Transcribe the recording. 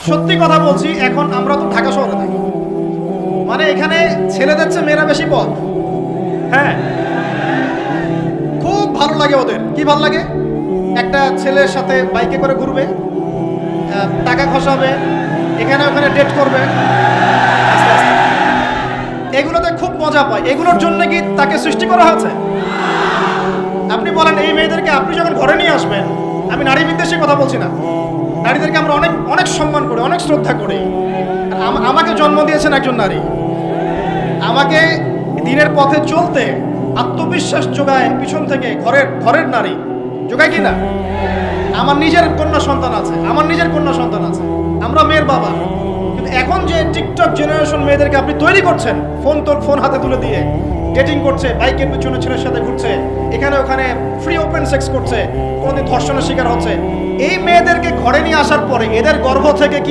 সত্যি কথা বলছি, এখন আমরা তো ঢাকা শহরে থাকি, মানে এখানে ছেলেদের চেয়ে মেয়েরা বেশি পথ। হ্যাঁ, খুব ভালো লাগে ওদের। কি ভালো লাগে? একটা ছেলের সাথে বাইকে করে ঘুরবে, টাকা খসাবে, এখানে ওখানে ডেট করবে, আস্তে আস্তে। এগুলোতে খুব মজা পায়। এগুলোর জন্য কি তাকে সৃষ্টি করা হয়েছে? আপনি বলেন, এই মেয়েদেরকে আপনি যখন ঘরে নিয়ে আসবেন, আমি নারী বিদ্বেষী কথা বলছি না, নারীদেরকে আমরা অনেক অনেক সম্মান করি, অনেক শ্রদ্ধা করি। আমাকে জন্ম দিয়েছেন একজন নারী, আমাকে দিনের পথে চলতে আত্মবিশ্বাস যোগায় পিছন থেকে ঘরের নারী যোগায় কিনা? আমার নিজের কন্যা সন্তান আছে, আমরা মেয়ের বাবা। কিন্তু এখন যে টিকটক জেনারেশন মেয়েদেরকে আপনি তৈরি করছেন, ফোন হাতে তুলে দিয়ে ডেটিং করছে, বাইকের পিছনে ছেলের সাথে ঘুরছে, এখানে ওখানে ফ্রি ওপেন সেক্স করছে, কোনোদিন ধর্ষণের শিকার হচ্ছে, এই মেয়েদেরকে ঘরে নিয়ে আসার পরে এদের গর্ভ থেকে কি